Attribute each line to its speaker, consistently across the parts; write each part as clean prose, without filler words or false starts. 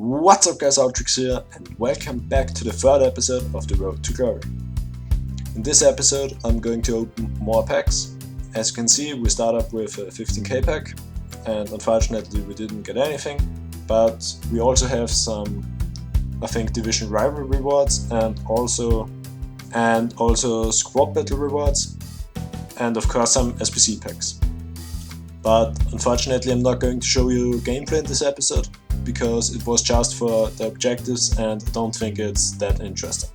Speaker 1: What's up guys, Outrix here, and welcome back to the third episode of The Road to Glory. In this episode I'm going to open more packs. As you can see, we start up with a 15k pack, and unfortunately we didn't get anything, but we also have some, I think, Division Rival rewards and also Squad Battle rewards, and of course some SPC packs. But unfortunately I'm not going to show you gameplay in this episode, because it was just for the objectives and I don't think it's that interesting.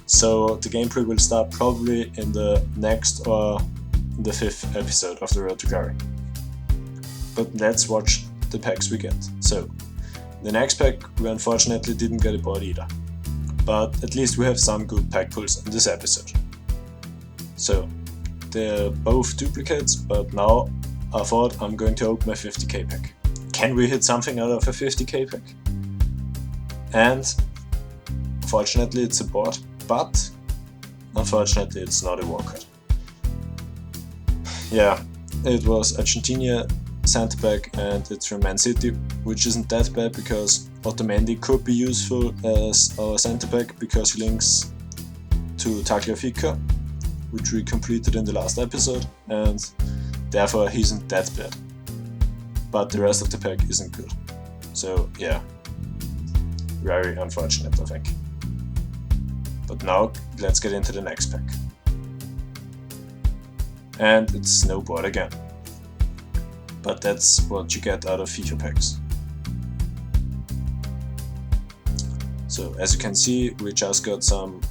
Speaker 1: So the gameplay will start probably in the next or in the fifth episode of The Road to Glory. But let's watch the packs we get. So, the next pack we unfortunately didn't get a board either, but at least we have some good pack pulls in this episode. So, they're both duplicates, but now I thought I'm going to open my 50k pack. Can we hit something out of a 50k pack? And fortunately it's a board, but unfortunately it's not a war card. Yeah, it was Argentina center back and it's from Man City, which isn't that bad because Otamendi could be useful as our center back because he links to Tagliafico, which we completed in the last episode, and therefore he isn't that bad. But the rest of the pack isn't good. So yeah, very unfortunate I think. But now let's get into the next pack. And it's snowboard again. But that's what you get out of FIFA packs. So as you can see, we just got some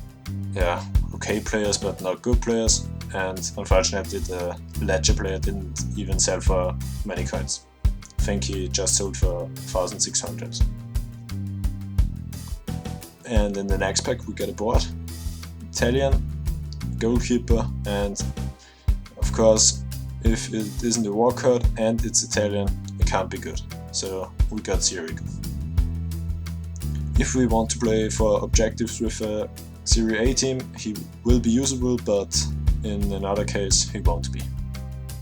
Speaker 1: okay players but not good players, and unfortunately the Ledger player didn't even sell for many coins. I think he just sold for 1,600. And in the next pack we get a board, Italian, goalkeeper, and of course if it isn't a war card and it's Italian, it can't be good. So we got Serie A. If we want to play for objectives with a Serie A team, he will be usable, but in another case he won't be.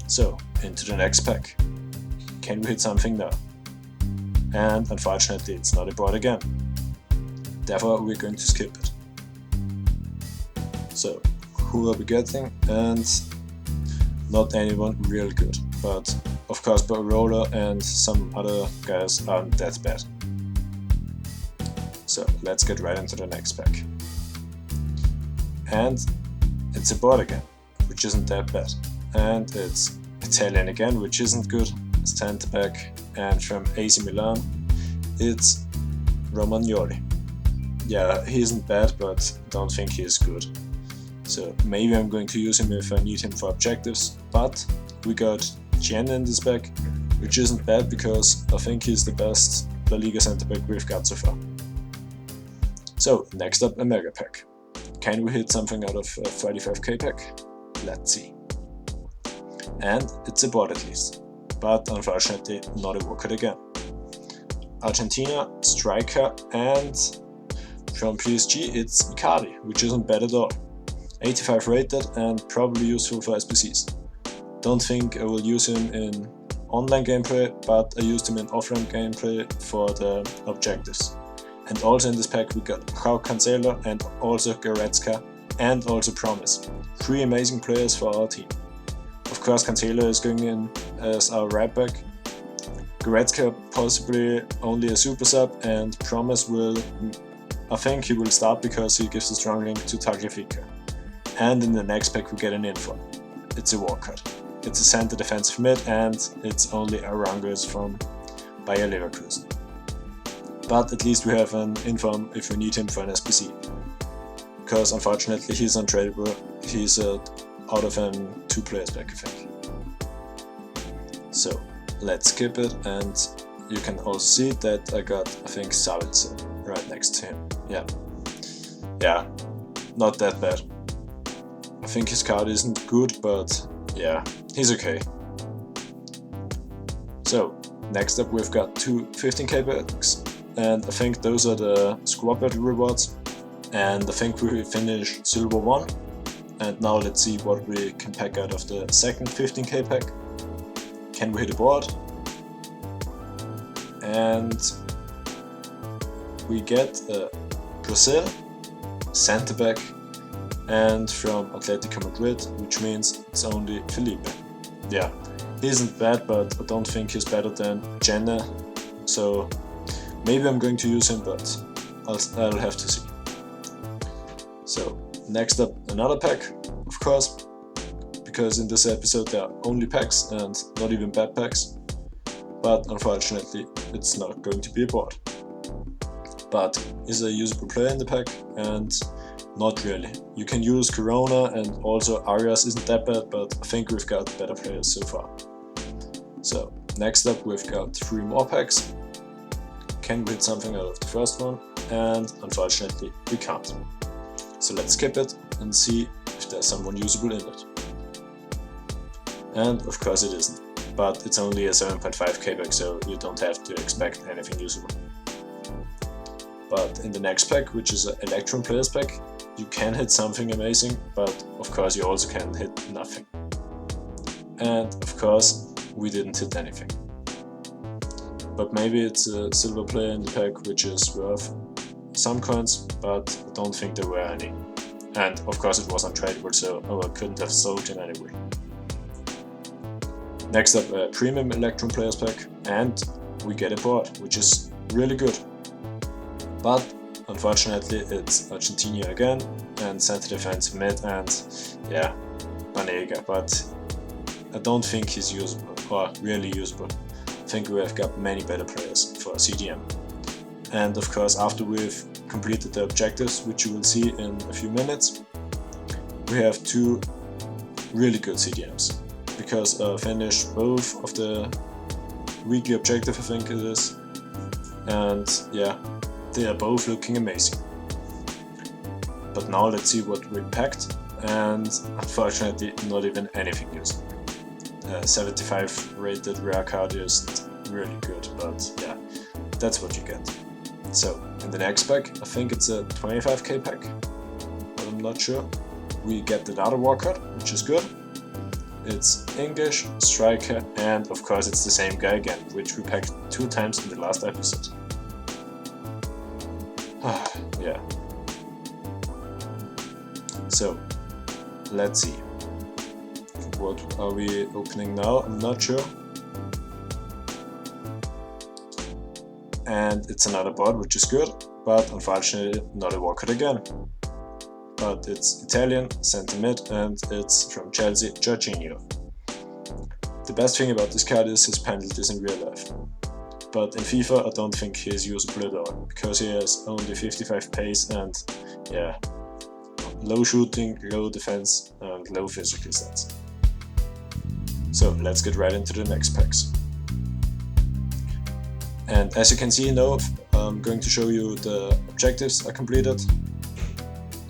Speaker 1: So into the next pack. Can we hit something now? And unfortunately it's not a board again. Therefore we're going to skip it. So who are we getting? And not anyone real good, but of course Barola and some other guys aren't that bad. So let's get right into the next pack. And it's a board again, which isn't that bad. And it's Italian again, which isn't good. Center back, and from AC Milan it's Romagnoli. Yeah, he isn't bad, but don't think he is good. So maybe I'm going to use him if I need him for objectives, but we got Gien in this pack, which isn't bad because I think he's the best La Liga center back we've got so far. So next up, a mega pack. Can we hit something out of a 35k pack? Let's see. And it's a board at least, but unfortunately not a war card again. Argentina, striker, and from PSG it's Icardi, which isn't bad at all. 85 rated and probably useful for SPCs. Don't think I will use him in online gameplay, but I used him in offline gameplay for the objectives. And also in this pack we got João Cancelo and also Goretzka and also Promise. 3 amazing players for our team. Of course Cancelo is going in as our right back, Goretzka possibly only a super sub, and Promise I think he will start because he gives a strong link to Tagliafico. And in the next pack we get an info. It's a war card. It's a center defensive mid and it's only Arangues from Bayer Leverkusen. But at least we have an inform if we need him for an SPC. Because unfortunately he's untradeable, he's out of an 2 players pack I think. So let's skip it, and you can also see that I got, I think, Savitzer right next to him. Yeah, not that bad. I think his card isn't good, but yeah, he's okay. So next up we've got 2 15k packs, and I think those are the squad battle rewards, and I think we finished silver 1. And now let's see what we can pack out of the second 15k pack. Can we hit a board? And we get Brazil, centre back, and from Atletico Madrid, which means it's only Felipe. Yeah, he isn't bad, but I don't think he's better than Jenna, so maybe I'm going to use him, but I'll have to see. So next up, another pack, of course, because in this episode there are only packs and not even bad packs, but unfortunately it's not going to be a board. But is a usable player in the pack? And not really. You can use Corona, and also Arias isn't that bad, but I think we've got better players so far. So next up we've got 3 more packs. Can we hit something out of the first one? And unfortunately we can't. So let's skip it and see if there's someone usable in it. And of course it isn't, but it's only a 7.5k pack, so you don't have to expect anything usable. But in the next pack, which is an Electrum Players pack, you can hit something amazing, but of course you also can hit nothing. And of course we didn't hit anything. But maybe it's a silver player in the pack which is worth some coins, but I don't think there were any. And of course it was untradeable, so I couldn't have sold in any way. Next up, a premium Electrum Players pack, and we get a board, which is really good. But unfortunately it's Argentina again, and center defensive mid, and yeah, Banega, but I don't think he's usable, or really usable. I think we have got many better players for CDM. And of course after we've completed the objectives, which you will see in a few minutes, we have 2 really good CDMs. Because I finished both of the weekly objective, I think it is, and yeah, they are both looking amazing. But now let's see what we packed, and unfortunately not even anything used. 75 rated rare card isn't really good, but yeah, that's what you get. So in the next pack, I think it's a 25k pack, but I'm not sure. We get another war card, which is good. It's English, striker, and of course it's the same guy again, which we packed 2 times in the last episode. Yeah. So, let's see. What are we opening now? I'm not sure. And it's another board, which is good, but unfortunately not a war card again. But it's Italian, centre mid, and it's from Chelsea, Jorginho. The best thing about this card is his penalties in real life. But in FIFA I don't think he is usable at all, because he has only 55 pace and yeah, low shooting, low defense and low physical stats. So let's get right into the next packs. And as you can see now, I'm going to show you the objectives I completed.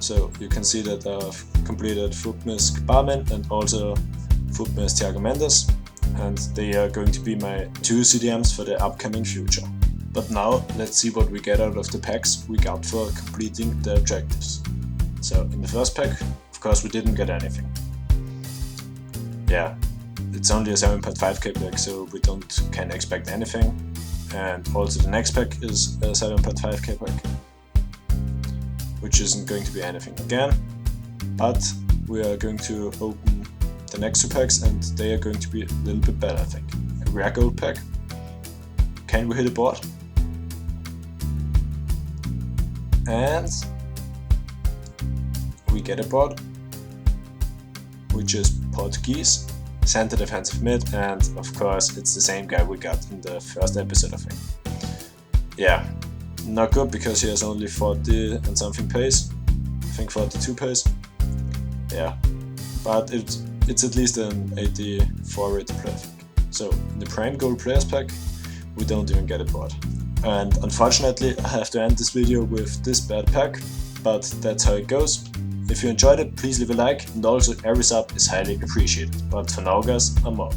Speaker 1: So you can see that I've completed FUTMAS Barman and also FUTMAS Thiago Mendes, and they are going to be my 2 CDMs for the upcoming future. But now let's see what we get out of the packs we got for completing the objectives. So in the first pack, of course we didn't get anything. Yeah, it's only a 7.5k pack, so we can't expect anything. And also the next pack is a 7.5k pack, which isn't going to be anything again, but we are going to open the next 2 packs and they are going to be a little bit better, I think. A rare gold pack. Can we hit a board? And we get a board, which is Portuguese, center defensive mid, and of course it's the same guy we got in the first episode, I think. Yeah. Not good because he has only 40 and something pace, I think 42 pace. Yeah, but it's at least an 84 rated player. So in the Prime Gold Players pack, we don't even get a board. And unfortunately I have to end this video with this bad pack, but that's how it goes. If you enjoyed it, please leave a like, and also every sub is highly appreciated. But for now guys, I'm out.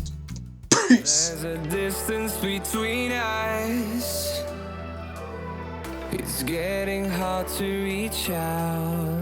Speaker 1: Peace!
Speaker 2: There's a distance between us. It's getting hard to reach out.